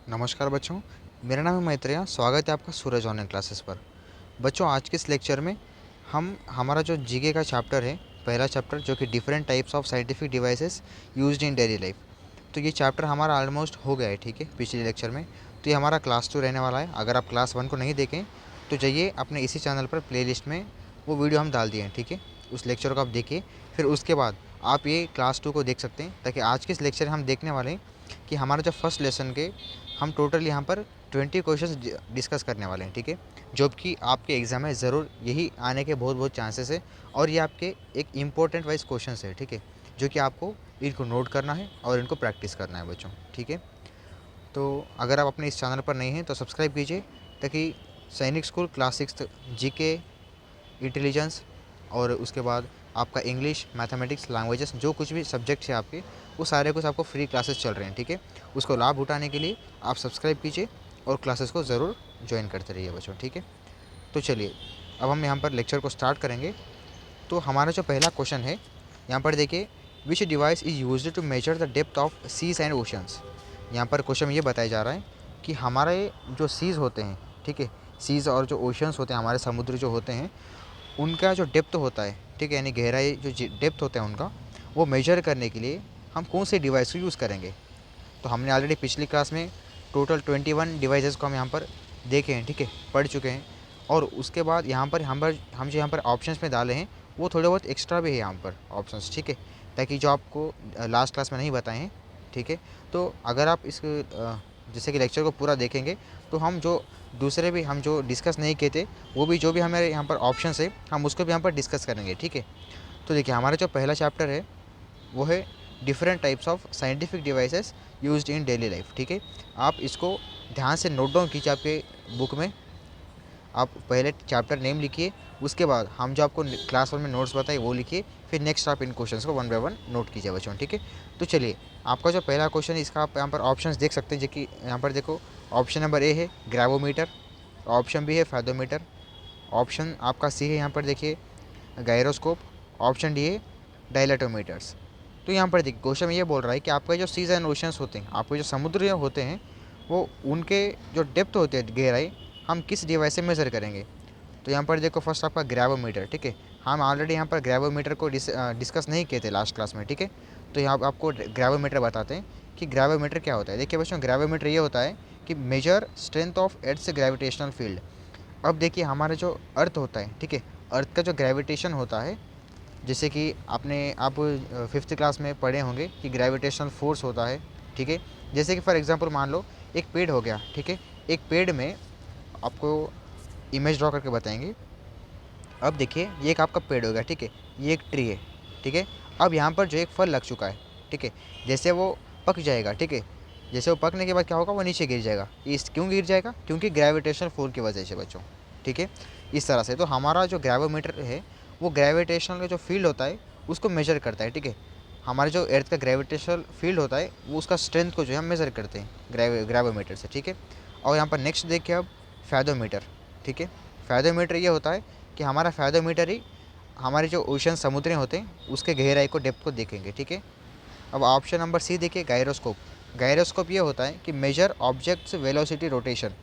नमस्कार बच्चों, मेरा नाम है मैत्रेय। स्वागत है आपका सूरज ऑनलाइन क्लासेस पर। बच्चों, आज के इस लेक्चर में हम हमारा जो जीके का चैप्टर है, पहला चैप्टर जो कि different types of scientific devices used in daily life, तो ये चैप्टर हमारा ऑलमोस्ट हो गया है, ठीक है, पिछले लेक्चर में। तो ये हमारा क्लास 2 रहने वाला है। अगर आप क्लास 1 को नहीं देखें तो जाइए अपने इसी चैनल पर प्लेलिस्ट में वो वीडियो हम डाल दिए हैं, ठीक है। उस लेक्चर को आप देखिए, फिर उसके बाद आप ये क्लास 2 को देख सकते हैं, ताकि आज के इस लेक्चर में हम देखने वाले हैं कि हमारा जो फर्स्ट लेसन के हम टोटल यहाँ पर 20 क्वेश्चंस डिस्कस करने वाले हैं, ठीक है। जो कि आपके एग्ज़ाम में ज़रूर यही आने के बहुत बहुत चांसेस है, और ये आपके एक इम्पोर्टेंट वाइज क्वेश्चंस है, ठीक है, जो कि आपको इनको नोट करना है और इनको प्रैक्टिस करना है बच्चों, ठीक है। तो अगर आप अपने इस चैनल पर नहीं हैं तो सब्सक्राइब कीजिए, ताकि सैनिक स्कूल क्लास 6 जीके, इंटेलिजेंस और उसके बाद आपका इंग्लिश, मैथमेटिक्स, लैंग्वेजेस, जो कुछ भी सब्जेक्ट्स है आपके, वो सारे कुछ आपको फ्री क्लासेस चल रहे हैं, ठीक है। उसको लाभ उठाने के लिए आप सब्सक्राइब कीजिए और क्लासेस को ज़रूर ज्वाइन करते रहिए बच्चों, ठीक है। तो चलिए, अब हम यहाँ पर लेक्चर को स्टार्ट करेंगे। तो हमारा जो पहला क्वेश्चन है, यहाँ पर देखिए, which device is used to measure the depth of seas and oceans. यहाँ पर क्वेश्चन ये बताया जा रहा है कि हमारे जो सीज़ होते हैं, ठीक है, सीज़ और जो ओशंस होते हैं, हमारे समुद्र जो होते हैं, उनका जो डेप्थ होता है, ठीक है, यानी गहराई जो डेप्थ होता है उनका, वो मेजर करने के लिए हम कौन से डिवाइस को यूज़ करेंगे। तो हमने ऑलरेडी पिछली क्लास में टोटल 21 डिवाइसेस को हम यहाँ पर देखे हैं, ठीक है, पढ़ चुके हैं। और उसके बाद हम जो यहाँ पर ऑप्शंस में डाले हैं, वो थोड़े बहुत एक्स्ट्रा भी है यहाँ पर ऑप्शंस, ठीक है, ताकि जो आपको लास्ट क्लास में नहीं बताए हैं, ठीक है। तो अगर आप इस जैसे कि लेक्चर को पूरा देखेंगे, तो हम जो दूसरे भी हम जो डिस्कस नहीं किए थे, वो भी जो भी हमारे यहाँ पर ऑप्शंस है, हम उसको भी यहाँ पर डिस्कस करेंगे, ठीक है। तो देखिए, हमारा जो पहला चैप्टर है वो है different types of scientific devices used in daily life, ठीक है। आप इसको ध्यान से नोट डाउन कीजिए अपने बुक में। आप पहले चैप्टर नेम लिखिए, उसके बाद हम जो आपको क्लास 1 में नोट्स बताए वो लिखिए, फिर नेक्स्ट आप इन क्वेश्चंस को वन बाय वन नोट कीजिए बच्चों, ठीक है। तो चलिए, आपका जो पहला क्वेश्चन है, इसका आप यहाँ पर ऑप्शंस देख सकते हैं, जो कि यहाँ पर देखो, ऑप्शन नंबर ए है ग्रेवोमीटर, ऑप्शन बी है फैथोमीटर, ऑप्शन आपका सी है यहाँ पर देखिए गायरोस्कोप, ऑप्शन डी है डायलेटोमीटर्स। तो यहाँ पर देखिए, क्वेश्चन में ये बोल रहा है कि आपके जो सीज एंड ओशंस होते हैं, आपके जो समुद्र होते हैं, वो उनके जो डेप्थ होते हैं, गहराई, हम किस डिवाइस से मेज़र करेंगे। तो यहाँ पर देखो, फर्स्ट आपका ग्रेवोमीटर, ठीक है। हम ऑलरेडी यहाँ पर ग्रेवोमीटर को डिस्कस नहीं किए थे लास्ट क्लास में, ठीक है। तो यहाँ आपको ग्रेवोमीटर बताते हैं कि ग्रेवोमीटर क्या होता है। देखिए बच्चों, ग्रेवोमीटर ये होता है कि measure strength of earth's gravitational field. अब देखिए, हमारा जो अर्थ होता है, ठीक है, अर्थ का जो ग्रेविटेशन होता है, जैसे कि आप 5th क्लास में पढ़े होंगे कि ग्रेविटेशनल फोर्स होता है, ठीक है। जैसे कि फॉर एग्जांपल मान लो एक पेड़ हो गया, ठीक है। एक पेड़ में आपको इमेज ड्रॉ करके बताएंगे। अब देखिए, ये एक आपका पेड़ हो गया, ठीक है, ये एक ट्री है, ठीक है। अब यहाँ पर जो एक फल लग चुका है, ठीक है, जैसे वो पक जाएगा, ठीक है, जैसे वो पकने के बाद क्या होगा, वो नीचे गिर जाएगा। इस क्यों गिर जाएगा? क्योंकि ग्रेविटेशनल फोर्स की वजह से बच्चों, ठीक है। इस तरह से तो हमारा जो ग्रेवोमीटर है, वो ग्रेविटेशनल का जो फील्ड होता है उसको मेजर करता है, ठीक है। हमारे जो अर्थ का ग्रेविटेशनल फील्ड होता है, वो उसका स्ट्रेंथ को जो है हम मेज़र करते हैं ग्रेवोमीटर से, ठीक है। और यहाँ पर नेक्स्ट देखिए अब फैथोमीटर, ठीक है। फैथोमीटर ये होता है कि हमारा फैथोमीटर ही हमारे जो ओशन समुद्र होते हैं उसके गहराई को, डेप्थ को देखेंगे, ठीक है। अब ऑप्शन नंबर सी देखिए गायरोस्कोप। गायरोस्कोप ये होता है कि मेजर ऑब्जेक्ट्स वेलोसिटी रोटेशन।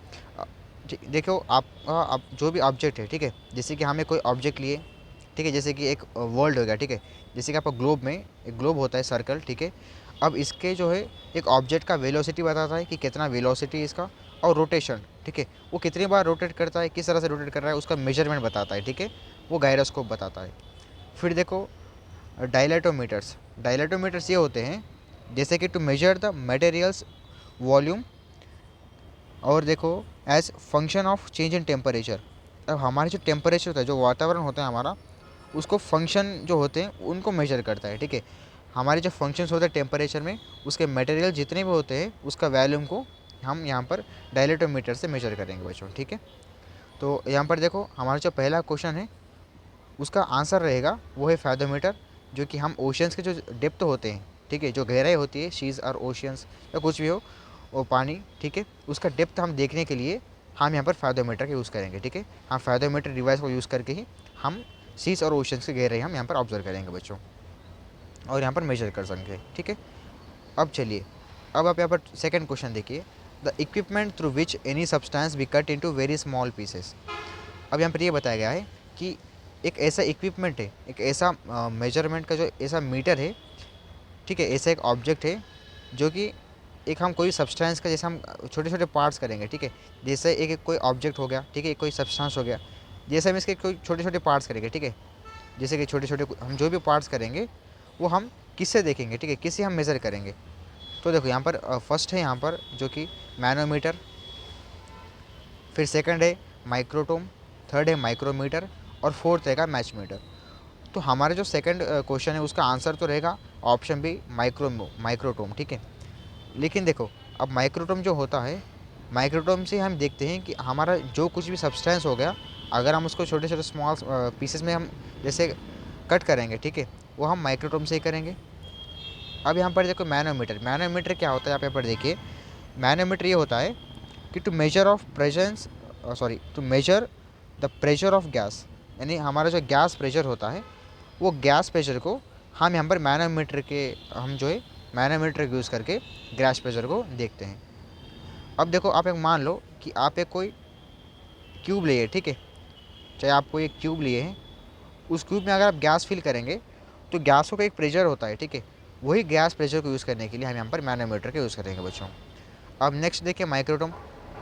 देखो, आप जो भी ऑब्जेक्ट है, ठीक है, जैसे कि हमें कोई ऑब्जेक्ट लिए, ठीक है, जैसे कि एक वर्ल्ड हो गया, ठीक है, जैसे कि आपका ग्लोब में एक ग्लोब होता है सर्कल, ठीक है। अब इसके जो है एक ऑब्जेक्ट का वेलोसिटी बताता है कि कितना वेलोसिटी इसका, और रोटेशन, ठीक है, वो कितनी बार रोटेट करता है, किस तरह से रोटेट कर रहा है, उसका मेजरमेंट बताता है, ठीक है, वो गायरोस्कोप बताता है। फिर देखो डायलेटोमीटर्स। डायलेटोमीटर्स ये होते हैं जैसे कि to measure the materials volume, और देखो as function of change in temperature. अब हमारे जो टेम्परेचर होता है, जो वातावरण होता है हमारा, उसको फंक्शन जो होते हैं उनको मेजर करता है, ठीक है। हमारे जो फंक्शंस होते हैं टेम्परेचर में, उसके मटेरियल जितने भी होते हैं उसका वैल्यूम को हम यहाँ पर डायलेटोमीटर से मेजर करेंगे बच्चों, ठीक है। तो यहाँ पर देखो, हमारा जो पहला क्वेश्चन है उसका आंसर रहेगा वो है फैथोमीटर, जो कि हम ओशियंस के जो डेप्थ होते हैं, ठीक है, जो गहराई होती है, शीज़ और ओशियंस या कुछ भी हो, वो पानी, ठीक है, उसका डेप्थ हम देखने के लिए हम यहाँ पर फैथोमीटर का यूज़ करेंगे, ठीक है। हम फैथोमीटर डिवाइस को यूज़ करके ही हम सीज और ओशंस की गहराई हम यहाँ पर ऑब्जर्व करेंगे बच्चों, और यहाँ पर मेजर कर सकेंगे, ठीक है। अब चलिए, अब आप यहाँ पर सेकंड क्वेश्चन देखिए। The equipment through which any substance be cut into very small pieces. अब यहाँ पर ये बताया गया है कि एक ऐसा इक्विपमेंट है, एक ऐसा मेजरमेंट का जो ऐसा मीटर है, ठीक है, ऐसा एक ऑब्जेक्ट है जो कि एक हम कोई सब्सटेंस का जैसे हम छोटे छोटे पार्ट्स करेंगे, ठीक है, जैसे एक कोई ऑब्जेक्ट हो गया, ठीक है, कोई सब्सटेंस हो गया, जैसे हम इसके कोई छोटे छोटे पार्ट्स करेंगे, ठीक है, जैसे कि छोटे छोटे हम जो भी पार्ट्स करेंगे वो हम किससे देखेंगे, ठीक है, किससे हम मेज़र करेंगे। तो देखो यहाँ पर फर्स्ट है यहाँ पर जो कि मैनोमीटर, फिर सेकंड है माइक्रोटोम, थर्ड है माइक्रोमीटर और फोर्थ रहेगा मैच मीटर। तो हमारा जो सेकंड क्वेश्चन है उसका आंसर तो रहेगा ऑप्शन बी माइक्रोटोम, ठीक है। लेकिन देखो अब माइक्रोटोम जो होता है, माइक्रोटोम से हम देखते हैं कि हमारा जो कुछ भी सब्सटेंस हो गया, अगर हम उसको छोटे छोटे स्मॉल पीसेस में हम जैसे कट करेंगे, ठीक है, वो हम माइक्रोटोम से ही करेंगे। अब यहाँ पर देखो मैनोमीटर, मैनोमीटर क्या होता है यहाँ पर देखिए, मैनोमीटर ये होता है कि to measure of presence to measure the pressure of gas, यानी हमारा जो गैस प्रेशर होता है वो गैस प्रेशर को हम यहाँ पर मैनोमीटर के हम जो है मैनोमीटर यूज़ करके गैस प्रेशर को देखते हैं। अब देखो आप एक मान लो कि आप एक कोई क्यूब लिए, ठीक है, चाहे आप कोई एक क्यूब लिए हैं, उस क्यूब में अगर आप गैस फिल करेंगे तो गैसों का एक प्रेशर होता है, ठीक है, वही गैस प्रेशर को यूज़ करने के लिए हम यहाँ पर मैनोमीटर का यूज़ करेंगे बच्चों। अब नेक्स्ट देखिए माइक्रोटोम,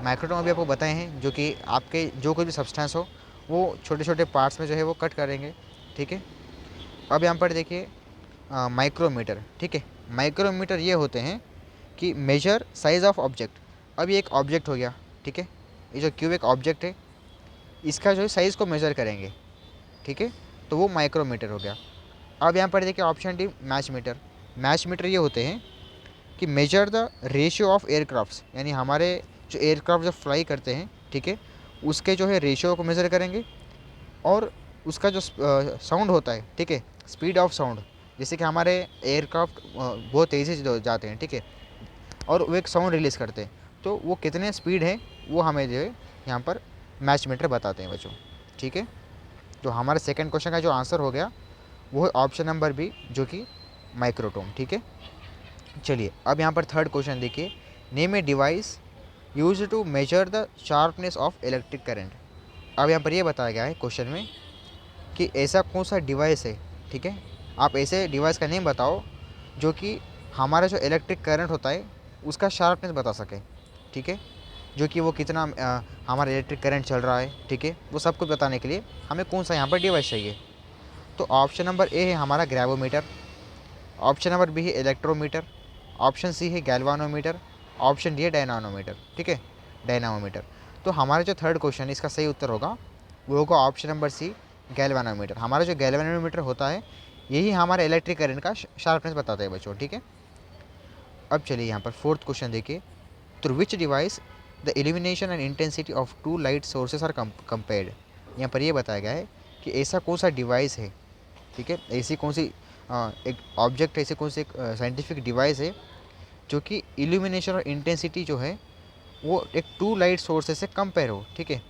माइक्रोटोम अभी आपको बताए हैं जो कि आपके जो कोई भी सब्सटेंस हो वो छोटे छोटे पार्ट्स में जो है वो कट करेंगे, ठीक है। अब यहाँ पर देखिए माइक्रोमीटर, ठीक है, माइक्रोमीटर ये होते हैं कि मेजर साइज़ ऑफ ऑब्जेक्ट। अब ये एक ऑब्जेक्ट हो गया, ठीक है, ये जो क्यूब एक ऑब्जेक्ट है, इसका जो है साइज़ को मेज़र करेंगे, ठीक है, तो वो माइक्रोमीटर हो गया। अब यहाँ पर देखिए option D match meter, match meter ये होते हैं कि measure the ratio of aircrafts, यानी हमारे जो एयरक्राफ्ट जो फ्लाई करते हैं, ठीक है, उसके जो है रेशियो को मेज़र करेंगे और उसका जो साउंड होता है, ठीक है, स्पीड ऑफ साउंड, जैसे कि हमारे एयरक्राफ्ट बहुत तेज़ी से जाते हैं, ठीक है, और वो एक साउंड रिलीज़ करते हैं, तो वो कितने स्पीड है वो हमें जो है यहाँ पर मैच मीटर बताते हैं बच्चों, ठीक है। तो हमारे सेकंड क्वेश्चन का जो आंसर हो गया वो है ऑप्शन नंबर बी जो कि माइक्रोटोम, ठीक है। चलिए अब यहाँ पर थर्ड क्वेश्चन देखिए, name a device use to measure the sharpness of electric current. अब यहाँ पर ये बताया गया है क्वेश्चन में कि ऐसा कौन सा डिवाइस है, ठीक है, आप ऐसे डिवाइस का नेम बताओ जो कि हमारा जो इलेक्ट्रिक करंट होता है उसका शार्पनेस बता सके, ठीक है, जो कि वो कितना हमारा इलेक्ट्रिक करंट चल रहा है, ठीक है, वो सब कुछ बताने के लिए हमें कौन सा यहाँ पर डिवाइस चाहिए। तो ऑप्शन नंबर ए है हमारा ग्रेवोमीटर, ऑप्शन नंबर बी है इलेक्ट्रोमीटर, ऑप्शन सी है गैल्वानोमीटर, ऑप्शन डी है डायनामोमीटर, ठीक है, डायनामोमीटर। तो हमारा जो थर्ड क्वेश्चन है इसका सही उत्तर होगा वो होगा ऑप्शन नंबर सी गैल्वानोमीटर। हमारा जो गैल्वानोमीटर होता है यही हमारा इलेक्ट्रिक करंट का शार्पनेस बताता है बच्चों, ठीक है। अब चलिए यहाँ पर फोर्थ क्वेश्चन देखिए, through which device the illumination and intensity of two light sources are compared. यहाँ पर ये बताया गया है कि ऐसा कौन सा डिवाइस है, ठीक है, ऐसी कौन सी एक ऑब्जेक्ट, ऐसे कौन सी एक साइंटिफिक डिवाइस है जो कि इल्यूमिनेशन और इंटेंसिटी जो है वो एक टू लाइट सोर्सेस से कंपेयर हो, ठीक है,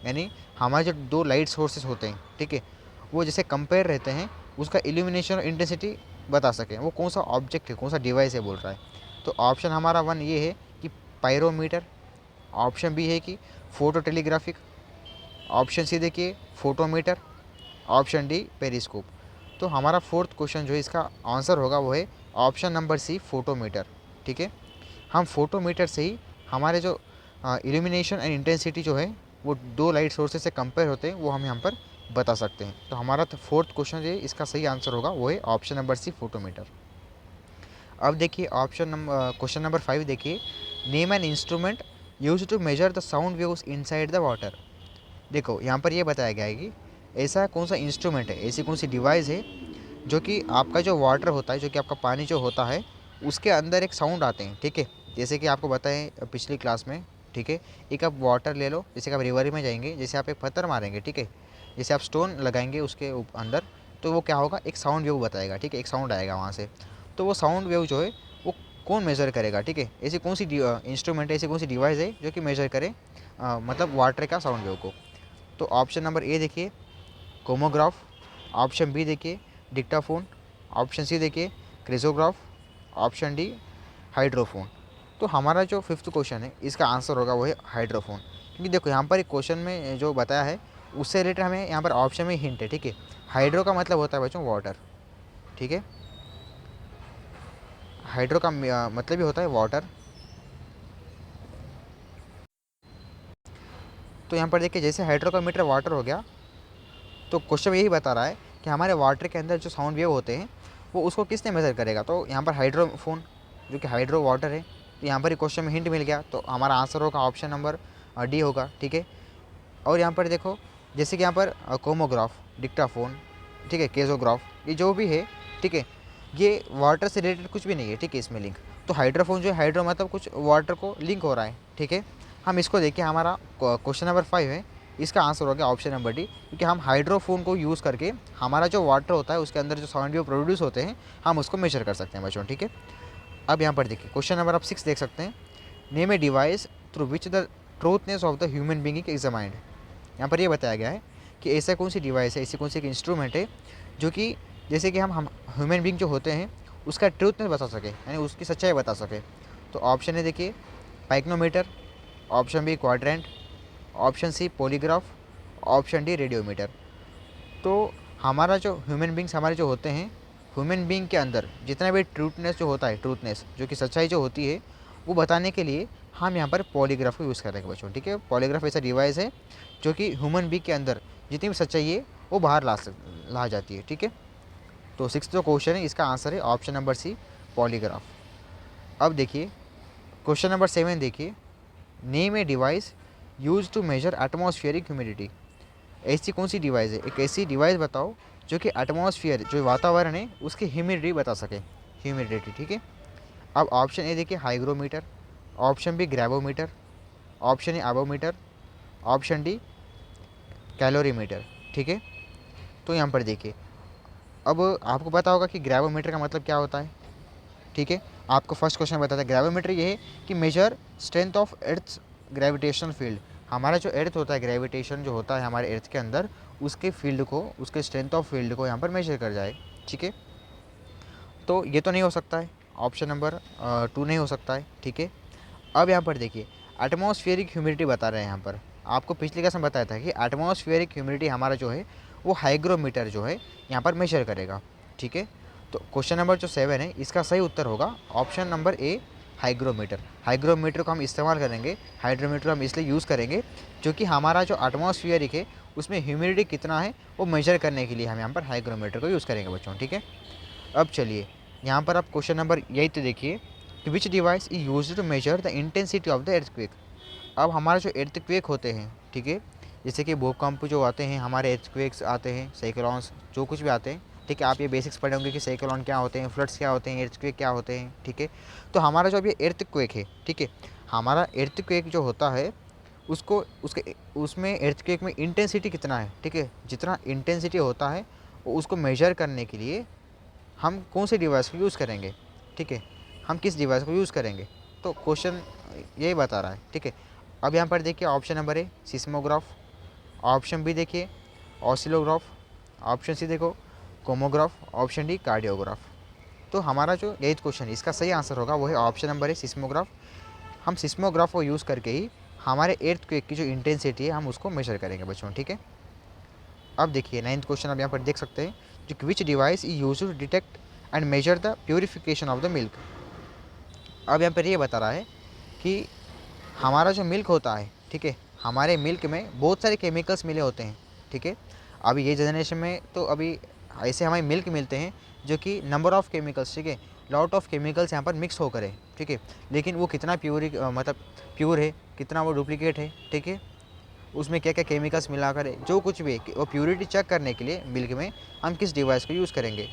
यानी हमारे जो दो लाइट सोर्सेस होते हैं, ठीक है, वो जैसे कंपेयर रहते हैं उसका इल्यूमिनेशन और इंटेंसिटी बता सकें, वो कौन सा ऑब्जेक्ट है, कौन सा डिवाइस है बोल रहा है। तो ऑप्शन हमारा वन ये है कि पायरोमीटर, ऑप्शन बी है कि फोटो टेलीग्राफिक, ऑप्शन सी देखिए फोटोमीटर, ऑप्शन डी पेरिस्कोप। तो हमारा फोर्थ क्वेश्चन जो है इसका आंसर होगा वो है ऑप्शन नंबर सी फोटोमीटर, ठीक है। हम फोटोमीटर से ही हमारे जो इल्यूमिनेशन एंड इंटेंसिटी जो है वो दो लाइट सोर्सेज से कंपेयर होते हैं वो हम यहाँ पर बता सकते हैं। तो हमारा फोर्थ क्वेश्चन जो है इसका सही आंसर होगा वो है ऑप्शन नंबर सी फोटोमीटर। अब देखिए ऑप्शन नंबर क्वेश्चन नंबर 5 देखिए, name an instrument use to measure the sound waves inside the water. देखो यहाँ पर ये बताया गया है कि ऐसा कौन सा इंस्ट्रूमेंट है, ऐसी कौन सी डिवाइस है जो कि आपका जो वाटर होता है, जो कि आपका पानी जो होता है उसके अंदर एक साउंड आते हैं, ठीक है। जैसे कि आपको बताएं पिछली क्लास में, ठीक है, एक आप वाटर ले लो, जैसे कि आप रिवर में जाएंगे, जैसे आप एक पत्थर मारेंगे, ठीक है, जैसे आप स्टोन लगाएंगे उसके अंदर, तो वो क्या होगा, एक साउंड वेव बताएगा, ठीक है, एक साउंड आएगा वहाँ से। तो वो साउंड वेव जो है वो कौन मेज़र करेगा, ठीक है, ऐसी कौन सी इंस्ट्रूमेंट है, ऐसी कौन सी डिवाइस है जो कि मेज़र करे मतलब वाटर का साउंड वेव को। तो ऑप्शन नंबर ए देखिए कोमोग्राफ, ऑप्शन बी देखिए डिक्टाफोन, ऑप्शन सी देखिए क्रिजोग्राफ, ऑप्शन डी हाइड्रोफोन। तो हमारा जो फिफ्थ क्वेश्चन है इसका आंसर होगा वो है हाइड्रोफोन। क्योंकि देखो यहाँ पर एक क्वेश्चन में जो बताया है उससे रिलेटेड हमें यहाँ पर ऑप्शन में हिंट है, ठीक है। हाइड्रो का मतलब होता है बच्चों वाटर, ठीक है। हाइड्रो का मतलब भी होता है वाटर। तो यहाँ पर देखिए जैसे हाइड्रो का मीटर वाटर हो गया, तो क्वेश्चन यही बता रहा है कि हमारे वाटर के अंदर जो साउंड वेव होते हैं वो उसको किसने मेज़र करेगा। तो यहाँ पर हाइड्रोफोन जो कि हाइड्रो वाटर है, तो यहाँ पर ही क्वेश्चन में हिंट मिल गया, तो हमारा आंसर होगा ऑप्शन नंबर डी होगा, ठीक है। और यहाँ पर देखो जैसे कि यहाँ पर कोमोग्राफ, डिक्टाफोन, ठीक है, केजोग्राफ, ये जो भी है, ठीक है, ये वाटर से रिलेटेड कुछ भी नहीं है, ठीक है, इसमें लिंक। तो हाइड्रोफोन जो है हाइड्रो मतलब कुछ वाटर को लिंक हो रहा है, ठीक है। हम इसको देखिए, हमारा क्वेश्चन नंबर 5 है, इसका आंसर हो गया ऑप्शन नंबर डी। क्योंकि हम हाइड्रोफोन को यूज़ करके हमारा जो वाटर होता है उसके अंदर जो साउंड वेव प्रोड्यूस होते हैं हम उसको मेजर कर सकते हैं बच्चों, ठीक है। अब यहाँ पर देखिए क्वेश्चन नंबर आप 6 देख सकते हैं। Name a device through which the truthness of the human being is examined. यहाँ पर ये बताया गया है कि ऐसा कौन सी डिवाइस है, ऐसी कौन सी एक इंस्ट्रूमेंट है जो कि जैसे कि हम ह्यूमन बीइंग जो होते हैं उसका ट्रूथनेस बता सके, यानी उसकी सच्चाई बता सके। तो ऑप्शन है देखिए pycnometer, option B quadrant, option C polygraph, option D radiometer. तो हमारा जो ह्यूमन बींग्स हमारे जो होते हैं, ह्यूमन बींग के अंदर जितना भी ट्रूथनेस जो होता है, ट्रूथनेस जो कि सच्चाई जो होती है वो बताने के लिए हम यहाँ पर पॉलीग्राफ को यूज़ करेंगे बच्चों, ठीक है। पॉलीग्राफ ऐसा डिवाइस है जो कि ह्यूमन बींग के अंदर जितनी भी सच्चाई है वो बाहर ला जाती है, ठीक है। तो 6th जो क्वेश्चन है इसका आंसर है ऑप्शन नंबर सी पॉलीग्राफ। अब देखिए क्वेश्चन नंबर 7 देखिए। Name a device use to measure atmospheric humidity. ऐसी कौन सी डिवाइस है, एक ऐसी डिवाइस बताओ जो कि एटमॉस्फेयर जो वातावरण है उसकी ह्यूमिडिटी बता सके, ह्यूमिडिटी, ठीक है। अब ऑप्शन ए देखिए hygrometer, option B gravimeter, option A avometer, option D calorimeter, ठीक है। तो यहाँ पर देखिए अब आपको पता होगा कि ग्रेवोमीटर का मतलब क्या होता है, ठीक है। आपको फर्स्ट क्वेश्चन बताता है ग्रेवोमीटर ये है कि measure strength of earth gravitational field. हमारा जो अर्थ होता है, ग्रेविटेशन जो होता है हमारे अर्थ के अंदर, उसके फील्ड को, उसके स्ट्रेंथ ऑफ फील्ड को यहाँ पर मेजर कर जाए, ठीक है। तो ये तो नहीं हो सकता है, ऑप्शन नंबर 2 नहीं हो सकता है, ठीक है। अब यहाँ पर देखिए एटमॉस्फेरिक ह्यूमिडिटी बता रहे हैं यहाँ पर। आपको पिछले क्लास में बताया था कि एटमॉस्फेरिक ह्यूमिडिटी हमारा जो है वो हाइग्रोमीटर जो है यहाँ पर मेजर करेगा, ठीक है। तो क्वेश्चन नंबर जो 7 है इसका सही उत्तर होगा ऑप्शन नंबर ए हाइग्रोमीटर। हाइग्रोमीटर को हम इस्तेमाल करेंगे, हाइड्रोमीटर हम इसलिए यूज़ करेंगे क्योंकि हमारा जो एटमॉस्फेरिक है उसमें ह्यूमिडिटी कितना है वो मेजर करने के लिए हम यहाँ पर हाइग्रोमीटर को यूज़ करेंगे बच्चों, ठीक है। अब चलिए यहाँ पर आप क्वेश्चन नंबर 8 देखिए कि which device is used to measure the intensity of the earthquake. अब हमारे जो एर्थक्वेक होते हैं, ठीक है, जैसे कि भूकंप जो आते हैं, हमारे एर्थक्वेक्स आते हैं, साइक्लोन्स जो कुछ भी आते हैं, ठीक है। आप ये बेसिक्स पढ़े होंगे कि साइक्लोन क्या होते हैं, फ्लड्स क्या होते हैं, एर्थक्वेक क्या होते हैं, ठीक है। तो हमारा जो अभी एर्थक्वेक है, ठीक है, हमारा एर्थक्वेक जो होता है उसको उसके उसमें एर्थक्वेक में इंटेंसिटी कितना है, ठीक है, जितना इंटेंसिटी होता है उसको मेजर करने के लिए हम कौन से डिवाइस को यूज़ करेंगे, ठीक है, हम किस डिवाइस को यूज़ करेंगे। तो क्वेश्चन यही बता रहा है, ठीक है। अब यहाँ पर देखिए option number A seismograph, option B देखिए ऑसिलोग्राफ, ऑप्शन सी देखो कोमोग्राफ, ऑप्शन डी कार्डियोग्राफ। तो हमारा जो 8th क्वेश्चन इसका सही आंसर होगा वो है ऑप्शन नंबर ए सिस्मोग्राफ। हम सिस्मोग्राफ को यूज़ करके ही हमारे एर्थक्वेक की जो इंटेंसिटी है हम उसको मेजर करेंगे बच्चों, ठीक है। अब देखिए 9th क्वेश्चन आप यहाँ पर देख सकते हैं जो which device is use to detect and measure the purification of the milk. अब यहाँ पर ये बता रहा है कि हमारा जो मिल्क होता है, ठीक है, हमारे मिल्क में बहुत सारे केमिकल्स मिले होते हैं, ठीक है। अभी ये जनरेशन में तो अभी ऐसे हमें मिल्क मिलते हैं जो कि नंबर ऑफ़ केमिकल्स, ठीक है, लॉट ऑफ केमिकल्स यहाँ पर मिक्स होकर है, ठीक है। लेकिन वो कितना मतलब प्योर है, कितना वो डुप्लीकेट है, ठीक है, उसमें क्या क्या केमिकल्स मिलाकर है, जो कुछ भी है वो प्योरिटी चेक करने के लिए मिल्क में हम किस डिवाइस को यूज़ करेंगे,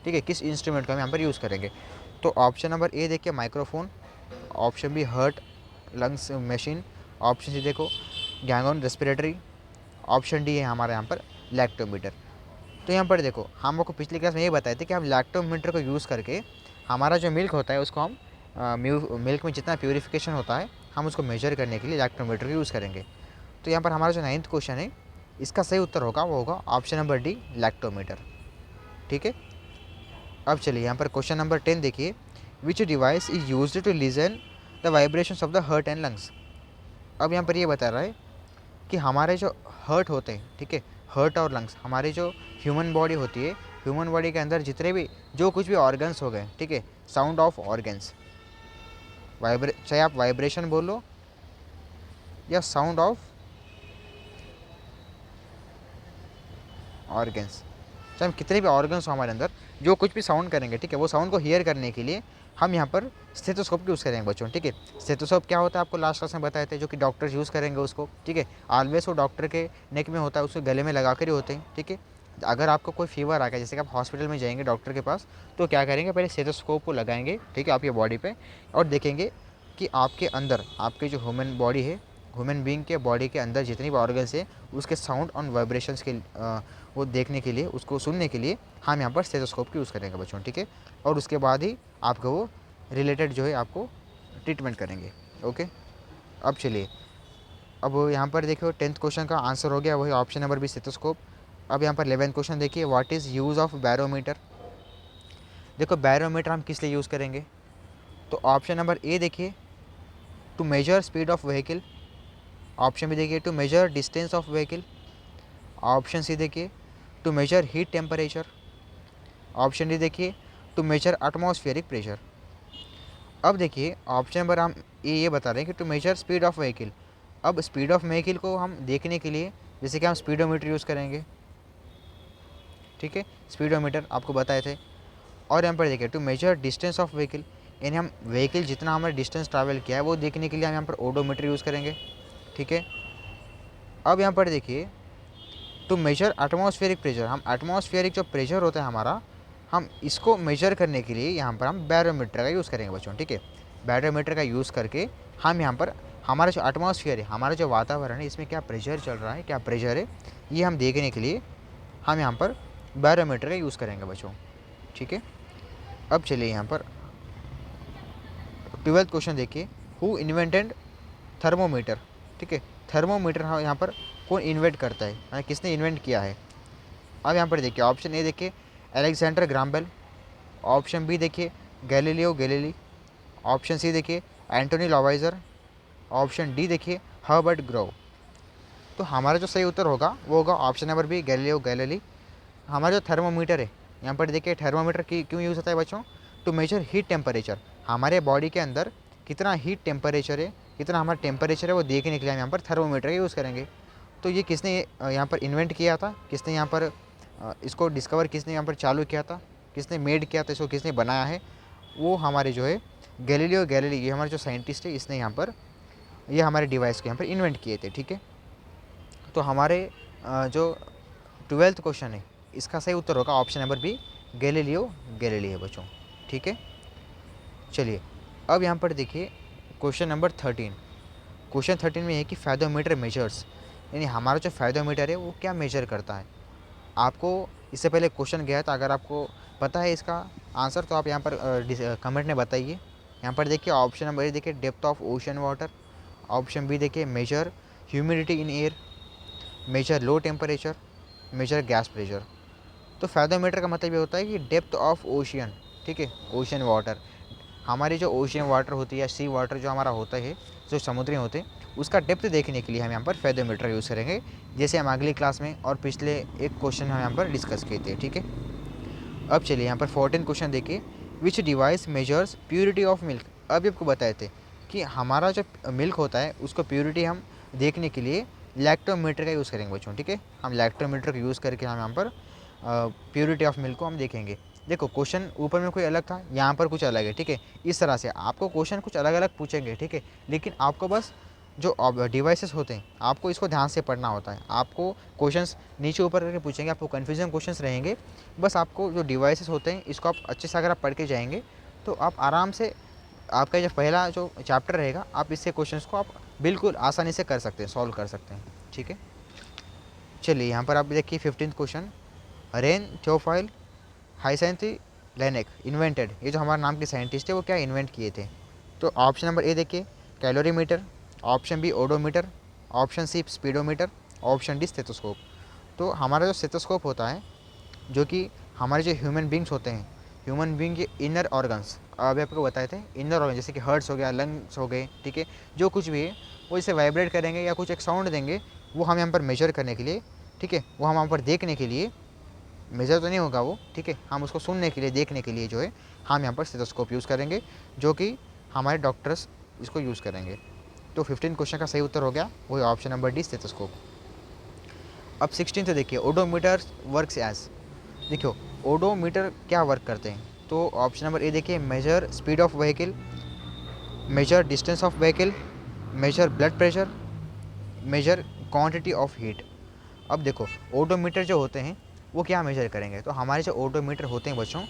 ठीक है, किस इंस्ट्रूमेंट को हम यहाँ पर यूज़ करेंगे। तो ऑप्शन नंबर ए देखिए microphone, option B heart lungs machine, option C देखो गैंगोन रेस्पिरेटरी, ऑप्शन डी है हमारे यहाँ पर लैक्टोमीटर। तो यहाँ पर देखो हम आपको पिछली क्लास में ये बताए थे कि हम लैक्टोमीटर को यूज़ करके हमारा जो मिल्क होता है उसको हम मिल्क में जितना प्योरीफिकेशन होता है हम उसको मेजर करने के लिए लैक्टोमीटर को यूज़ करेंगे। तो यहाँ पर हमारा जो 9th क्वेश्चन है इसका सही उत्तर होगा वो होगा ऑप्शन नंबर डी लैक्टोमीटर, ठीक है। अब चलिए यहाँ पर क्वेश्चन नंबर 10 देखिए which device is used to listen the the vibrations of the heart and lungs. अब यहाँ पर ये बता रहा है कि हमारे जो हार्ट होते हैं, ठीक है, हार्ट और लंग्स, हमारी जो ह्यूमन बॉडी होती है, ह्यूमन बॉडी के अंदर जितने भी जो कुछ भी ऑर्गन्स हो गए, ठीक है, साउंड ऑफ ऑर्गन्स, चाहे आप वाइब्रेशन बोलो या साउंड ऑफ ऑर्गन्स, चाहे हम कितने भी ऑर्गन्स हो हमारे अंदर, जो कुछ भी साउंड करेंगे, ठीक है, वो साउंड को हियर करने के लिए हम यहाँ पर स्टेथोस्कोप यूज़ करेंगे बच्चों, ठीक है। स्टेथोस्कोप क्या होता है आपको लास्ट क्लास में बताए थे, जो कि डॉक्टर्स यूज़ करेंगे उसको, ठीक है। ऑलवेज वो डॉक्टर के नेक में होता है, उसको गले में लगा कर ही होते हैं, ठीक है। अगर आपको कोई फीवर आ गया, जैसे कि आप हॉस्पिटल में जाएंगे डॉक्टर के पास, तो क्या करेंगे, पहले स्टेथोस्कोप को लगाएंगे, ठीक है, आपकी बॉडी पे, और देखेंगे कि आपके अंदर, आपके जो ह्यूमन बॉडी है, ह्यूमन बीइंग के बॉडी के अंदर जितनी भी ऑर्गन्स है, उसके साउंड और वाइब्रेशंस के वो देखने के लिए, उसको सुनने के लिए हम यहाँ पर स्टेथोस्कोप की यूज़ करेंगे बच्चों, ठीक है। और उसके बाद ही आपको वो रिलेटेड जो है आपको ट्रीटमेंट करेंगे, ओके। अब चलिए, अब यहाँ पर देखो 10th क्वेश्चन का आंसर हो गया, वही ऑप्शन नंबर बी स्टेथोस्कोप। अब यहाँ पर 11th क्वेश्चन देखिए, what is use of barometer. देखो बैरोमीटर हम किस लिए यूज़ करेंगे, तो ऑप्शन नंबर ए देखिए, to measure speed of vehicle. Option B देखिए, to measure distance of vehicle. Option C देखिए, to measure heat temperature. Option D देखिए, टू मेजर एटमॉस्फेरिक प्रेशर। अब देखिए ऑप्शन नंबर हम ये बता रहे हैं कि to measure speed of vehicle. अब स्पीड ऑफ व्हीकल को हम देखने के लिए जैसे कि हम स्पीडोमीटर यूज़ करेंगे, ठीक है, स्पीडोमीटर आपको बताए थे। और यहाँ पर देखिए to measure distance of vehicle, यानी हम व्हीकल जितना हमारा डिस्टेंस ट्रैवल किया है वो देखने के लिए हम यहाँ पर ओडोमीटर यूज़ करेंगे, ठीक है। अब यहाँ पर देखिए टू मेजर एटमॉस्फेरिक प्रेशर, हम एटमॉस्फेरिक जो प्रेशर होता है हमारा, हम इसको मेजर करने के लिए यहाँ पर हम बैरोमीटर का यूज़ करेंगे बच्चों, ठीक है। बैरोमीटर का यूज़ करके हम यहाँ पर हमारा जो एटमॉस्फेयर है, हमारा जो वातावरण है, इसमें क्या प्रेशर चल रहा है, क्या प्रेशर है, ये हम देखने के लिए हम यहाँ पर बैरोमीटर का यूज़ करेंगे बच्चों, ठीक है। अब चलिए यहाँ पर 12th क्वेश्चन देखिए, हु इन्वेंटेड थर्मोमीटर, ठीक है। थर्मोमीटर यहाँ पर कौन इन्वेंट करता है, यानी किसने इन्वेंट किया है। अब यहाँ पर देखिए ऑप्शन ए देखिए, Alexander Graham Bell. Option B देखिए, गैलीलियो गैलीली। ऑप्शन सी देखिए, एंटोनी लॉवाइजर। ऑप्शन डी देखिए, हर्बर्ट ग्रोव। तो हमारा जो सही उत्तर होगा वो होगा option number B, Galileo Galilei. हमारा जो थर्मोमीटर है, यहाँ पर देखिए थर्मोमीटर की क्यों यूज़ होता है बच्चों, टू मेजर हीट टेम्परेचर, हमारे बॉडी के अंदर कितना हीट टेम्परेचर है, कितना हमारा टेम्परेचर है वो देखने के लिए हम यहाँ पर थर्मोमीटर का यूज़ करेंगे। तो ये किसने यहाँ पर इन्वेंट किया था, किसने यहाँ पर इसको डिस्कवर, किसने यहाँ पर चालू किया था, किसने मेड किया था, इसको किसने बनाया है, वो हमारे जो है गैलीलियो गैलीली, ये हमारे जो साइंटिस्ट है, इसने यहाँ पर ये हमारे डिवाइस को यहाँ पर इन्वेंट किए थे, ठीक है। तो हमारे जो 12th क्वेश्चन है इसका सही उत्तर होगा option number B, Galileo Galilei है बच्चों, ठीक है। चलिए अब यहाँ पर देखिए क्वेश्चन नंबर 13। क्वेश्चन 13 में है कि फैथोमीटर मेजर्स, यानी हमारा जो फैथोमीटर है वो क्या मेजर करता है। आपको इससे पहले क्वेश्चन गया था, अगर आपको पता है इसका आंसर तो आप यहाँ पर कमेंट में बताइए। यहाँ पर देखिए ऑप्शन नंबर ए देखिए, depth of ocean water. Option B देखिए, measure humidity in air. Measure low temperature. Measure gas pressure. तो फैथोमीटर का मतलब ये होता है कि डेप्थ ऑफ ओशियन, ठीक है, ओशन वाटर, हमारी जो ओशियन वाटर होती है, सी वाटर जो हमारा होता है, जो समुद्री होते हैं, उसका डेप्थ देखने के लिए हम यहाँ पर फैथोमीटर यूज़ करेंगे, जैसे हम अगली क्लास में और पिछले एक क्वेश्चन हम यहाँ पर डिस्कस किए थे, ठीक है। अब चलिए यहाँ पर 14 क्वेश्चन देखिए, which device measures purity of milk. अभी आपको बताए थे कि हमारा जो मिल्क होता है उसको प्योरिटी हम देखने के लिए लैक्टोमीटर का यूज़ करेंगे बच्चों, ठीक है। हम लैक्टोमीटर का यूज़ करके हम यहाँ पर प्योरिटी ऑफ मिल्क को हम देखेंगे। देखो क्वेश्चन ऊपर में कोई अलग था, यहाँ पर कुछ अलग है, ठीक है। इस तरह से आपको क्वेश्चन कुछ अलग अलग पूछेंगे, ठीक है, लेकिन आपको बस जो डिवाइसेस होते हैं आपको इसको ध्यान से पढ़ना होता है। आपको क्वेश्चंस नीचे ऊपर करके पूछेंगे, आपको कन्फ्यूजन क्वेश्चंस रहेंगे, बस आपको जो डिवाइसेस होते हैं इसको आप अच्छे से अगर आप पढ़ के जाएंगे तो आप आराम से, आपका जो पहला जो चैप्टर रहेगा आप इससे क्वेश्चंस को आप बिल्कुल आसानी से कर सकते हैं, सॉल्व कर सकते हैं, ठीक है। चलिए यहाँ पर आप देखिए 15th question, Rene Theophile Hyacinthe Laennec invented, ये जो हमारे नाम के साइंटिस्ट है वो क्या इन्वेंट किए थे। तो ऑप्शन नंबर ए देखिए, calorimeter. Option B, odometer. Option C, speedometer. Option D, stethoscope. तो हमारा जो स्टेथोस्कोप होता है, जो कि हमारे जो ह्यूमन बींग्स होते हैं, ह्यूमन बींग के इनर ऑर्गन्स, अभी आपको बताए थे इनर ऑर्गन, जैसे कि हार्ट्स हो गया, लंग्स हो गए, ठीक है, जो कुछ भी है वो इसे वाइब्रेट करेंगे या कुछ एक साउंड देंगे, वो हम यहाँ पर मेजर करने के लिए, ठीक है, वो हम यहाँ पर देखने के लिए, मेजर तो नहीं होगा वो, ठीक है, हम उसको सुनने के लिए, देखने के लिए जो है हम यहाँ पर स्टेथोस्कोप यूज़ करेंगे, जो कि हमारे डॉक्टर्स इसको यूज़ करेंगे। तो 15 क्वेश्चन का सही उत्तर हो गया वही ऑप्शन नंबर डी, स्टेथोस्कोप। अब 16 से देखिए, ओडोमीटर वर्क्स एज, देखियो ओडोमीटर क्या वर्क करते हैं, तो ऑप्शन नंबर ए देखिए, measure speed of vehicle, measure distance of vehicle, measure blood pressure, measure quantity of heat. अब देखो ओडोमीटर जो होते हैं वो क्या मेजर करेंगे, तो हमारे जो ओडोमीटर होते हैं बच्चों,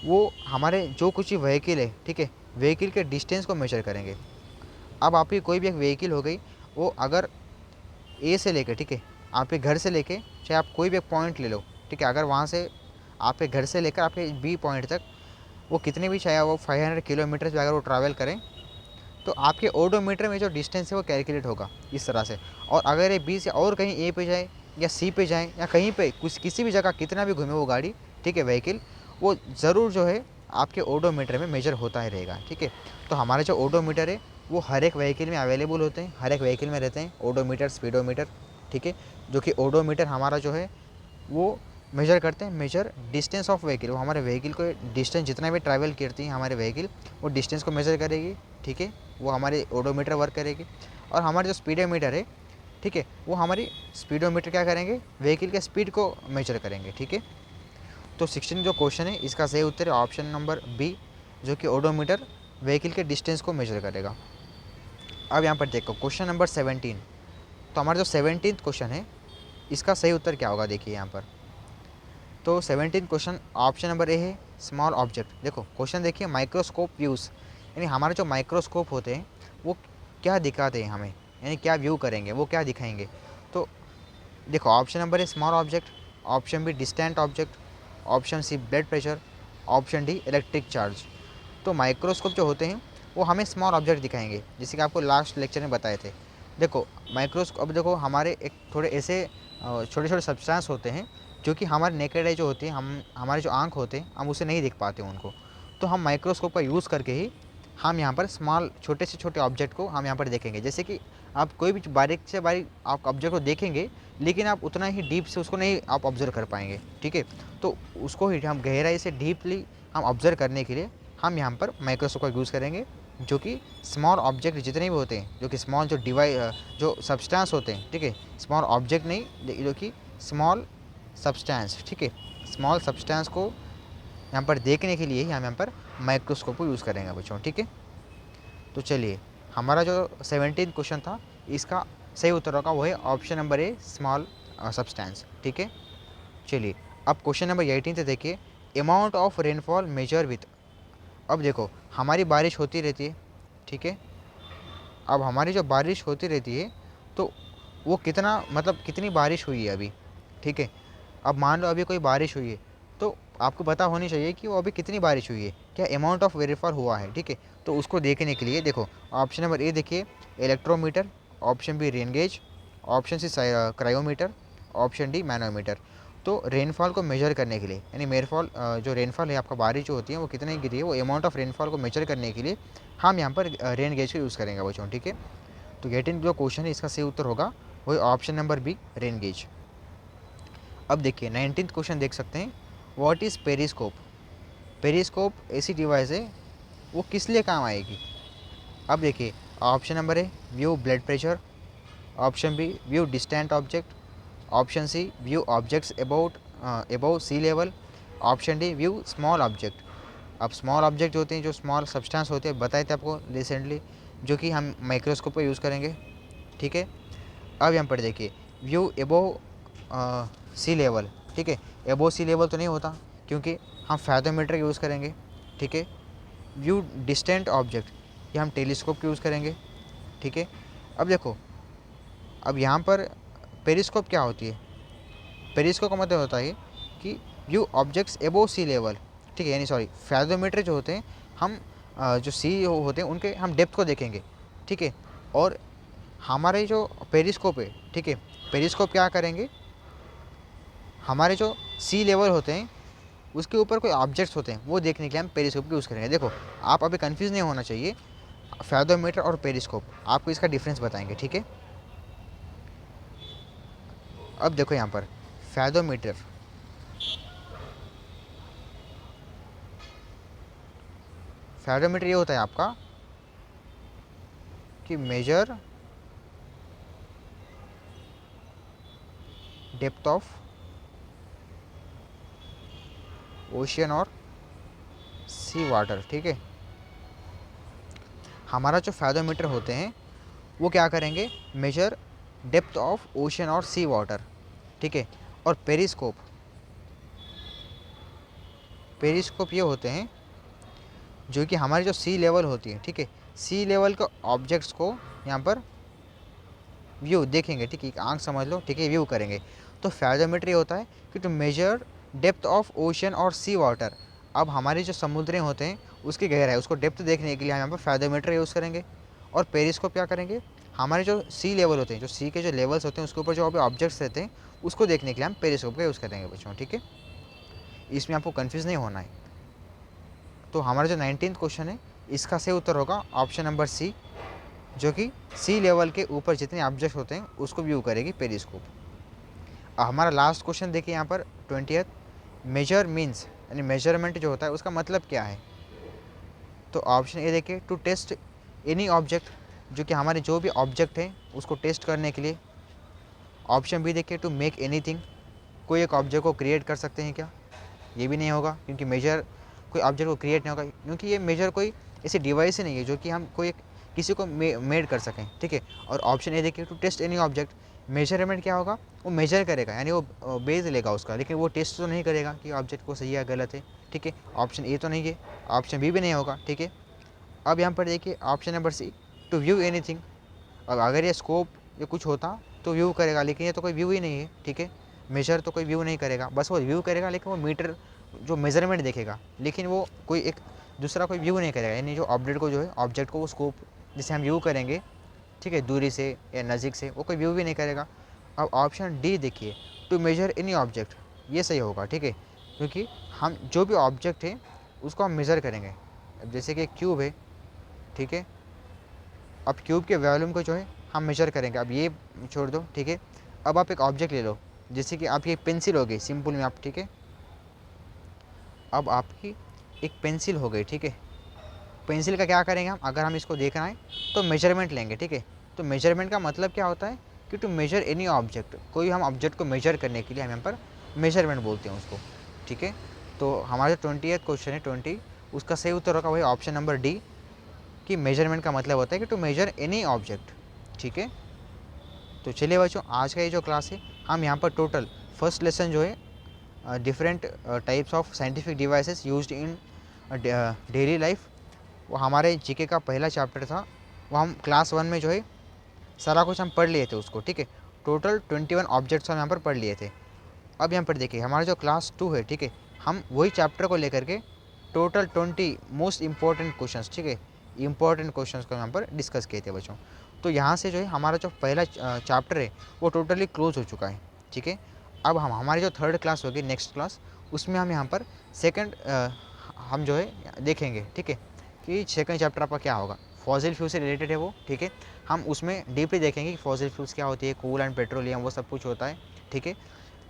वो हमारे जो कुछ ही व्हीकल है, ठीक है, व्हीकल के डिस्टेंस को मेजर करेंगे। अब आपकी कोई भी एक व्हीकल हो गई, वो अगर ए से लेके, ठीक है, आपके घर से लेके, चाहे आप कोई भी एक पॉइंट ले लो, ठीक है, अगर वहाँ से आपके घर से लेकर आपके बी पॉइंट तक वो कितने भी, चाहे वो 500 किलोमीटर भी अगर वो ट्रैवल करें, तो आपके ओडोमीटर में जो डिस्टेंस है वो कैलकुलेट होगा इस तरह से। और अगर ये बी से और कहीं ए पे जाए या सी पे जाए या कहीं पे कुछ किसी भी जगह कितना भी घूमे वो गाड़ी, ठीक है, व्हीकल, वो ज़रूर जो है आपके ओडोमीटर में मेजर होता ही रहेगा, ठीक है। तो हमारे जो ओडोमीटर है वो हर एक व्हीकल में अवेलेबल होते हैं, हर एक व्हीकल में रहते हैं ओडोमीटर, स्पीडोमीटर, ठीक है, जो कि ओडोमीटर हमारा जो है वो मेजर करते हैं, मेजर डिस्टेंस ऑफ व्हीकल, वो हमारे व्हीकल को डिस्टेंस जितना भी ट्रैवल करती है हमारे व्हीकल, वो डिस्टेंस को मेजर करेगी, ठीक है, वो हमारे ओडोमीटर वर्क करेगी। और हमारे जो स्पीडोमीटर है, ठीक है, वो हमारी स्पीडोमीटर क्या करेंगे, व्हीकल के स्पीड को मेजर करेंगे, ठीक है। तो 16 जो क्वेश्चन है इसका सही उत्तर है ऑप्शन नंबर बी, जो कि ओडोमीटर व्हीकल के डिस्टेंस को मेजर करेगा। अब यहाँ पर देखो क्वेश्चन नंबर 17, तो हमारा जो 17th क्वेश्चन है इसका सही उत्तर क्या होगा, देखिए यहाँ पर। तो 17 क्वेश्चन ऑप्शन नंबर ए है, स्मॉल ऑब्जेक्ट। देखो क्वेश्चन देखिए, माइक्रोस्कोप व्यूज़, यानी हमारे जो माइक्रोस्कोप होते हैं वो क्या दिखाते हैं हमें, यानी क्या व्यू करेंगे, वो क्या दिखाएंगे। तो देखो option number A small object, option B distant object, option C blood pressure, option D electric charge. तो माइक्रोस्कोप जो होते हैं वो हमें स्मॉल ऑब्जेक्ट दिखाएंगे, जैसे कि आपको लास्ट लेक्चर में बताए थे। देखो माइक्रोस्कोप, अब देखो हमारे एक थोड़े ऐसे छोटे छोटे सब्सटेंस होते हैं जो कि हमारे नेकेड आई जो होती है, हम हमारे जो आँख होते हैं हम उसे नहीं देख पाते उनको, तो हम माइक्रोस्कोप का यूज़ करके ही हम यहाँ पर स्मॉल छोटे से छोटे ऑब्जेक्ट को हम यहाँ पर देखेंगे। जैसे कि आप कोई भी बारीक से बारीक आप ऑब्जेक्ट को देखेंगे, लेकिन आप उतना ही डीप से उसको नहीं आप ऑब्जर्व कर पाएंगे, ठीक है। तो उसको ही हम गहराई से डीपली हम ऑब्जर्व करने के लिए हम यहाँ पर माइक्रोस्कोप का यूज़ करेंगे, जो कि स्मॉल ऑब्जेक्ट जितने भी होते हैं, जो कि स्मॉल जो जो सब्सटेंस होते हैं, ठीक है, स्मॉल ऑब्जेक्ट नहीं, जो कि स्मॉल सब्सटेंस, ठीक है, स्मॉल सब्सटेंस को यहाँ पर देखने के लिए ही हम यहाँ पर माइक्रोस्कोप को यूज़ करेंगे बच्चों, ठीक है। तो चलिए हमारा जो 17 क्वेश्चन था इसका सही उत्तर होगा वो है option number A, small substance, ठीक है। चलिए अब क्वेश्चन नंबर 18 से देखिए, amount of rainfall measure with. अब देखो हमारी बारिश होती रहती है, ठीक है, अब हमारी जो बारिश होती रहती है तो वो कितना, मतलब कितनी बारिश हुई है अभी, ठीक है। अब मान लो अभी कोई बारिश हुई है, तो आपको पता होनी चाहिए कि वो अभी कितनी बारिश हुई है, क्या अमाउंट ऑफ रेनफॉल हुआ है, ठीक है। तो उसको देखने के लिए देखो ऑप्शन नंबर ए देखिए, electrometer, option B rain gauge, option C cryometer, option D manometer. तो रेनफॉल को मेजर करने के लिए, यानी मेरफॉल जो रेनफॉल है आपका, बारिश जो होती है वो कितनी गिरी है, वो अमाउंट ऑफ रेनफॉल को मेजर करने के लिए हम यहाँ पर रेन गेज का यूज़ करेंगे बच्चों, ठीक है। तो 18 जो क्वेश्चन है इसका सही उत्तर होगा वही option number B, rain gauge. अब देखिए 19th क्वेश्चन देख सकते हैं, व्हाट इज़ पेरिस्कोप। पेरिस्कोप ऐसी डिवाइस है वो किस लिए काम आएगी। अब देखिए option number A view blood pressure, option B view distant object, option C view objects about sea level, option D view small object. अब स्मॉल ऑब्जेक्ट होते हैं, जो स्मॉल सब्सटेंस होते हैं, बताए थे आपको रिसेंटली, जो कि हम माइक्रोस्कोप का यूज़ करेंगे, ठीक है। अब यहाँ पर देखिए व्यू एबोव सी लेवल, ठीक है, एबोव सी लेवल तो नहीं होता क्योंकि हम फैथोमीटर यूज़ करेंगे, ठीक है। व्यू डिस्टेंट ऑब्जेक्ट, ये हम टेलीस्कोप यूज़ करेंगे, ठीक है। अब देखो अब यहाँ पर पेरिस्कोप क्या होती है, पेरिस्कोप का मतलब होता है कि व्यू ऑब्जेक्ट्स एबोव सी लेवल, ठीक है, यानी सॉरी फैथोमीटर जो होते हैं हम जो सी होते हैं उनके हम डेप्थ को देखेंगे, ठीक है। और हमारे जो पेरिस्कोप है, ठीक है, पेरिस्कोप क्या करेंगे, हमारे जो सी लेवल होते हैं उसके ऊपर कोई ऑब्जेक्ट्स होते हैं वो देखने के लिए हम पेरिस्कोप यूज़ करेंगे। देखो आप अभी कन्फ्यूज़ नहीं होना चाहिए, फैथोमीटर और पेरिस्कोप आपको इसका डिफरेंस बताएंगे, ठीक है। अब देखो यहाँ पर फैथोमीटर, फैथोमीटर ये होता है आपका कि मेजर डेप्थ ऑफ ओशियन और सी वाटर, ठीक है। हमारा जो फैथोमीटर होते हैं वो क्या करेंगे, मेजर डेप्थ ऑफ ओशियन और सी वाटर, ठीक है। और पेरिस्कोप, पेरिस्कोप ये होते हैं जो कि हमारी जो सी लेवल होती है, ठीक है, सी लेवल के ऑब्जेक्ट्स को यहाँ पर व्यू देखेंगे, ठीक है, आंख समझ लो, ठीक है, व्यू करेंगे। तो फैथोमीटर ये होता है कि to measure depth of ocean और सी वाटर। अब हमारी जो समुद्रें होते हैं उसकी गहराई, उसको डेप्थ देखने के लिए हम यहाँ पर फैथोमीटर यूज़ करेंगे। और पेरिस्कोप क्या करेंगे, हमारे जो सी लेवल होते हैं, जो सी के जो लेवल्स होते हैं उसके ऊपर जो अभी ऑब्जेक्ट्स रहते हैं उसको देखने के लिए हम पेरिस्कोप का यूज़ करेंगे बच्चों, ठीक है। इसमें आपको कन्फ्यूज़ नहीं होना है। तो हमारा जो 19th क्वेश्चन है इसका सही उत्तर होगा ऑप्शन नंबर सी, जो कि सी लेवल के ऊपर जितने ऑब्जेक्ट होते हैं उसको व्यू करेगी पेरिस्कोप। हमारा लास्ट क्वेश्चन देखिए यहाँ पर 20th, मेजर मीन्स यानी मेजरमेंट जो होता है उसका मतलब क्या है। तो ऑप्शन ए देखिए, टू टेस्ट एनी ऑब्जेक्ट, जो कि हमारे जो भी ऑब्जेक्ट हैं उसको टेस्ट करने के लिए। ऑप्शन बी देखिए, टू मेक एनीथिंग, कोई एक ऑब्जेक्ट को क्रिएट कर सकते हैं क्या, ये भी नहीं होगा क्योंकि मेजर कोई ऑब्जेक्ट को क्रिएट नहीं होगा, क्योंकि ये मेजर कोई ऐसी डिवाइस ही नहीं है जो कि हम कोई किसी को मेड कर सकें, ठीक है। और ऑप्शन ए देखिए, to test any object, measurement क्या होगा, वो मेजर करेगा यानी वो बेस लेगा उसका, लेकिन वो टेस्ट तो नहीं करेगा कि ऑब्जेक्ट को सही है गलत है, ठीक है। ऑप्शन ए तो नहीं है, ऑप्शन बी भी नहीं होगा, ठीक है। अब यहाँ पर देखिए option number C, to view anything. अब अगर ये स्कोप या कुछ होता तो व्यू करेगा, लेकिन ये तो कोई व्यू ही नहीं है, ठीक है। मेजर तो कोई व्यू नहीं करेगा, बस वो व्यू करेगा लेकिन वो मीटर जो मेजरमेंट देखेगा, लेकिन वो कोई एक दूसरा कोई व्यू नहीं करेगा, यानी जो ऑब्जेक्ट को जो है ऑब्जेक्ट को वो स्कोप जिसे हम व्यू करेंगे, ठीक है, दूरी से या नज़दीक से, वो कोई व्यू भी नहीं करेगा। अब ऑप्शन डी देखिए, टू मेजर एनी ऑब्जेक्ट, ये सही होगा, ठीक है, क्योंकि हम जो भी ऑब्जेक्ट है उसको हम मेज़र करेंगे। अब जैसे कि एक क्यूब है, ठीक है, अब क्यूब के वॉल्यूम को जो है हम मेजर करेंगे। अब ये छोड़ दो, ठीक है। अब आप एक ऑब्जेक्ट ले लो, जैसे कि आपकी एक पेंसिल हो गई सिंपल में आप, ठीक है। अब आपकी एक पेंसिल हो गई, ठीक है। पेंसिल का क्या करेंगे हम, अगर हम इसको देखना है तो मेजरमेंट लेंगे, ठीक है। तो मेजरमेंट का मतलब क्या होता है कि टू मेजर एनी ऑब्जेक्ट, कोई हम ऑब्जेक्ट को मेजर करने के लिए हम यहाँ पर मेजरमेंट बोलते हैं उसको, ठीक है। तो हमारा जो 20th क्वेश्चन है 20, उसका सही उत्तर होगा वही ऑप्शन नंबर डी, कि मेजरमेंट का मतलब होता है कि टू मेजर एनी ऑब्जेक्ट, ठीक है। तो चलिए बच्चों, आज का ये जो क्लास है हम यहाँ पर टोटल फर्स्ट लेसन जो है different types of scientific devices used in daily life, वो हमारे जीके का पहला चैप्टर था। वो हम क्लास 1 में जो है सारा कुछ हम पढ़ लिए थे उसको, ठीक है। टोटल 21 ऑब्जेक्ट्स हम यहाँ पर पढ़ लिए थे। अब यहाँ पर देखिए हमारा जो क्लास 2 है, ठीक है, हम वही चैप्टर को लेकर के टोटल 20 मोस्ट इंपॉर्टेंट क्वेश्चंस, ठीक है, इंपॉर्टेंट क्वेश्चंस को यहाँ पर डिस्कस किए थे बच्चों। तो यहाँ से जो है हमारा जो पहला चैप्टर है वो टोटली क्लोज हो चुका है, ठीक है। अब हम हमारी जो थर्ड क्लास होगी नेक्स्ट क्लास, उसमें हम यहाँ पर सेकंड हम जो है देखेंगे, ठीक है, कि सेकंड चैप्टर आपका क्या होगा, फॉसिल फ्यूल से रिलेटेड है वो, ठीक है। हम उसमें डीपली देखेंगे कि फॉसिल फ्यूल्स क्या होती है, कोल एंड पेट्रोलियम वो सब कुछ होता है, ठीक है।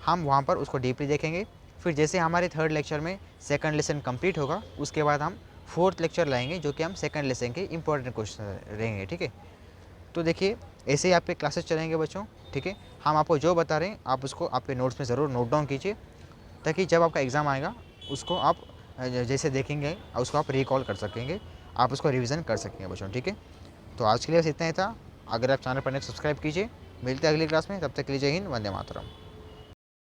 हम वहाँ पर उसको डीपली देखेंगे। फिर जैसे हमारे थर्ड लेक्चर में सेकंड लेसन कंप्लीट होगा, उसके बाद हम फोर्थ लेक्चर लाएंगे जो कि हम सेकंड लेसन के इंपॉर्टेंट क्वेश्चन रहेंगे, ठीक है। तो देखिए ऐसे ही आपके क्लासेस चलेंगे बच्चों, ठीक है। हम आपको जो बता रहे हैं आप उसको आपके नोट्स में ज़रूर नोट डाउन कीजिए, ताकि जब आपका एग्ज़ाम आएगा उसको आप जैसे देखेंगे उसको आप रिकॉल कर सकेंगे, आप उसको रिवीजन कर सकेंगे बच्चों, ठीक है। तो आज के लिए बस इतना ही था। अगर आप चैनल पर नहीं सब्सक्राइब कीजिए। मिलते हैं अगली क्लास में, तब तक के लिए जय हिंद, वंदे मातरम।